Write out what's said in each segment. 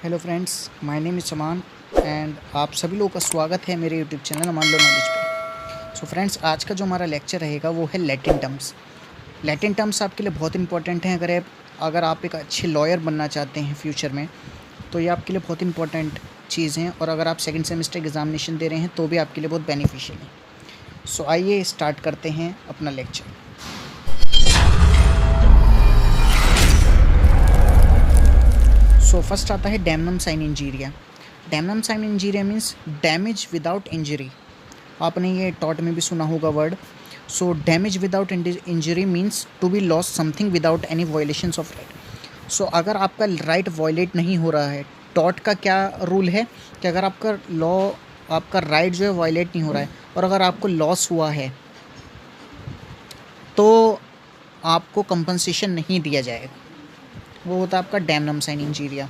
Hello friends, my name is समान and आप सभी लोगों का स्वागत है मेरे यूट्यूब चैनल अमान लो नॉलेज पे। सो फ्रेंड्स, आज का जो हमारा लेक्चर रहेगा वो है लैटिन टर्म्स। लैटिन टर्म्स आपके लिए बहुत इंपॉर्टेंट हैं। अगर आप एक अच्छे लॉयर बनना चाहते हैं फ्यूचर में, तो ये आपके लिए बहुत इंपॉर्टेंट चीज़ हैं। और अगर आप सेकेंड सेमेस्टर एग्जामिनेशन दे रहे हैं तो भी आपके लिए बहुत बेनिफिशियल है। सो आइए स्टार्ट करते हैं अपना लेक्चर। सो फर्स्ट आता है damnum sine injuria. Damnum sine injuria means damage without injury. आपने ये टॉट में भी सुना होगा word. So damage without injury means to be loss something without any violations of right. So अगर आपका राइट वायलेट नहीं हो रहा है, टॉट का क्या रूल है कि अगर आपका राइट जो है वायलेट नहीं हो रहा है और अगर आपको लॉस हुआ है तो आपको कंपनसेशन नहीं दिया जाएगा। वो होता है आपका डैमनम साइन इंजीरिया।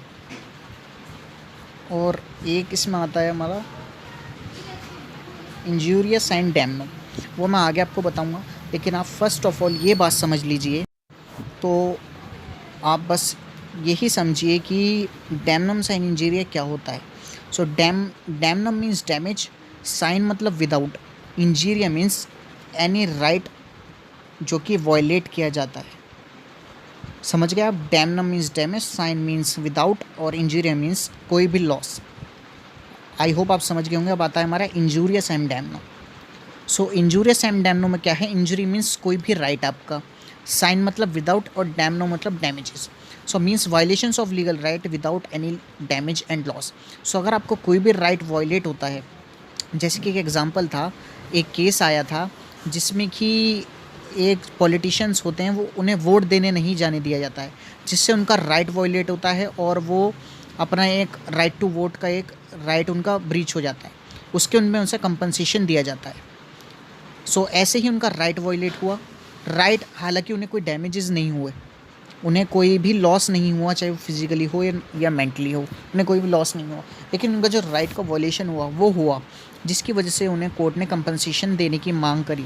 और एक इसमें आता है हमारा इंजूरियस एंड डैमनम, वो मैं आगे आपको बताऊंगा। लेकिन आप फर्स्ट ऑफ ऑल ये बात समझ लीजिए, तो आप बस यही समझिए कि डैमनम साइन इंजीरिया क्या होता है। So damnum means damage, sine मतलब without, injuria means any right जो कि वॉयलेट किया जाता है। समझ गए आप? Damnum means damage, sine means without और इंजूरिया मीन्स कोई भी लॉस। आई होप आप समझ गए होंगे। अब आता है हमारा injurious and damnum. So injurious and damno में क्या है? इंजरी मीन्स कोई भी राइट आपका, साइन मतलब विदाउट और डैमनो मतलब damages. So means violations of legal right without any damage and loss. So अगर आपको कोई भी राइट वायलेट होता है, जैसे कि एक एग्जांपल था, एक केस आया था जिसमें कि एक पॉलिटिशियंस होते हैं, वो उन्हें वोट देने नहीं जाने दिया जाता है, जिससे उनका राइट वायलेट होता है और वो अपना एक राइट टू वोट का एक राइट उनका ब्रीच हो जाता है, उसके उनमें उनसे कंपनसेशन दिया जाता है। सो ऐसे ही उनका राइट वायलेट हुआ। राइट, हालांकि उन्हें कोई डैमेजेस नहीं हुए, उन्हें कोई भी लॉस नहीं हुआ, चाहे वो फिजिकली हो या मेंटली हो, उन्हें कोई भी लॉस नहीं हुआ, लेकिन उनका जो राइट का वायलेशन हुआ वो हुआ, जिसकी वजह से उन्हें कोर्ट ने कंपनसेशन देने की मांग करी।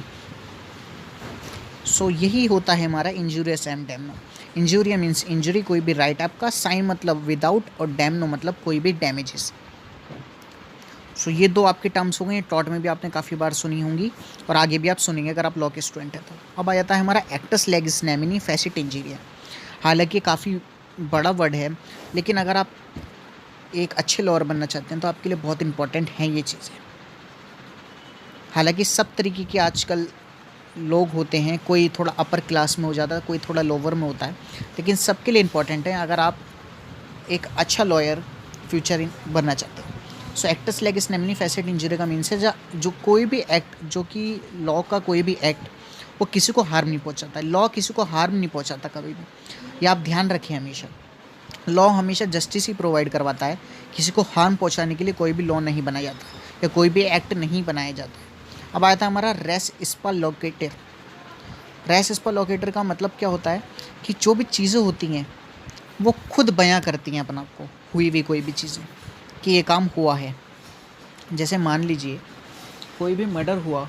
सो यही होता है हमारा injurious and damno. Injuria means injury, कोई भी राइट आपका, साइन मतलब विदाउट और डैमनो मतलब कोई भी डैमेजेस। सो ये दो आपके टर्म्स हो गए। टॉट में भी आपने काफ़ी बार सुनी होंगी और आगे भी आप सुनेंगे अगर आप लॉ के स्टूडेंट हैं तो। अब आ जाता है हमारा एक्टस लेगिस नेमिनी फेसिट इंजीरिया। हालांकि काफ़ी बड़ा वर्ड है, लेकिन अगर आप एक अच्छे लॉयर बनना चाहते हैं तो आपके लिए बहुत इंपॉर्टेंट हैं ये चीज़ें। हालांकि सब तरीके के आजकल लोग होते हैं, कोई थोड़ा अपर क्लास में हो जाता है, कोई थोड़ा लोअर में होता है, लेकिन सबके लिए इम्पॉर्टेंट है अगर आप एक अच्छा लॉयर फ्यूचर बनना चाहते हैं। सो एक्टस लेगिस नेमिनी फेसिट इंजरी का मीन्स है जो कोई भी एक्ट, जो कि लॉ का कोई भी एक्ट, वो किसी को हार्म नहीं पहुंचाता। लॉ किसी को हार्म नहीं पहुंचाता कभी भी, ये आप ध्यान रखें हमेशा। लॉ हमेशा जस्टिस ही प्रोवाइड करवाता है, किसी को हार्म पहुंचाने के लिए कोई भी लॉ नहीं बनाया जाता या कोई भी एक्ट नहीं बनाया जाता। अब आया था हमारा race spa locator. Race spa locator का मतलब क्या होता है कि जो भी चीज़ें होती हैं वो खुद बयां करती हैं अपना को, हुई हुई कोई भी चीज़ें कि ये काम हुआ है। जैसे मान लीजिए कोई भी मर्डर हुआ,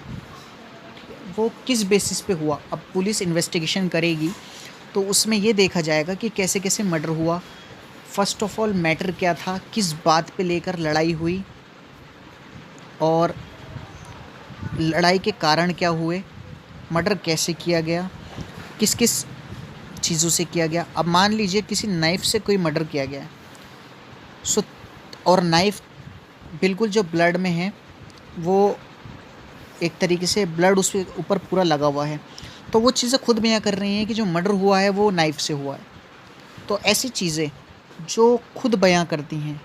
वो किस बेसिस पे हुआ, अब पुलिस इन्वेस्टिगेशन करेगी तो उसमें ये देखा जाएगा कि कैसे कैसे मर्डर हुआ, फर्स्ट ऑफ ऑल मैटर क्या था, किस बात पे लेकर लड़ाई हुई और लड़ाई के कारण क्या हुए, मर्डर कैसे किया गया, किस किस चीज़ों से किया गया। अब मान लीजिए किसी नाइफ़ से कोई मर्डर किया गया है, सो और नाइफ़ बिल्कुल जो ब्लड में है, वो एक तरीके से ब्लड उसके ऊपर पूरा लगा हुआ है, तो वो चीज़ें खुद बयां कर रही हैं कि जो मर्डर हुआ है वो नाइफ़ से हुआ है। तो ऐसी चीज़ें जो खुद बयां करती हैं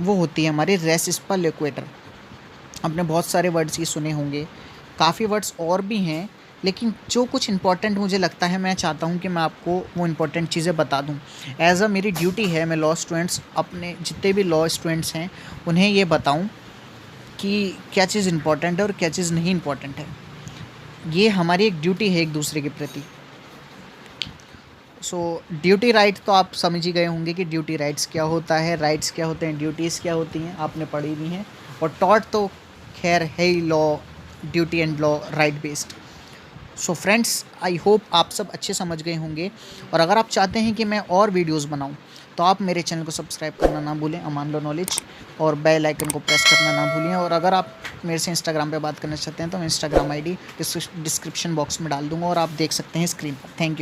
वो होती है हमारी रेस स्पा लोकेटर। आपने बहुत सारे वर्ड्स ये सुने होंगे, काफ़ी वर्ड्स और भी हैं, लेकिन जो कुछ इंपॉर्टेंट मुझे लगता है मैं चाहता हूँ कि मैं आपको वो इंपॉर्टेंट चीज़ें बता दूँ। एज अ मेरी ड्यूटी है, मैं लॉ स्टूडेंट्स, अपने जितने भी लॉ स्टूडेंट्स हैं उन्हें ये बताऊँ कि क्या चीज़ इंपॉर्टेंट है और क्या चीज़ नहीं इंपॉर्टेंट है। ये हमारी एक ड्यूटी है एक दूसरे के प्रति। सो ड्यूटी राइट तो आप समझ ही गए होंगे कि ड्यूटी राइट्स क्या होता है, राइट्स क्या होते हैं, ड्यूटीज़ क्या होती हैं, आपने पढ़ी भी हैं। और टॉट तो खैर है ही law, duty and law right based. So friends, I hope आप सब अच्छे समझ गए होंगे, और अगर आप चाहते हैं कि मैं और वीडियोस बनाऊं तो आप मेरे चैनल को सब्सक्राइब करना ना भूलें, अमान लो नॉलेज, और बेल आइकन को प्रेस करना ना भूलें। और अगर आप मेरे से इंस्टाग्राम पे बात करना चाहते हैं तो मैं इंस्टाग्राम आईडी डिस्क्रिप्शन बॉक्स में डाल दूंगा और आप देख सकते हैं स्क्रीन पर। Thank you.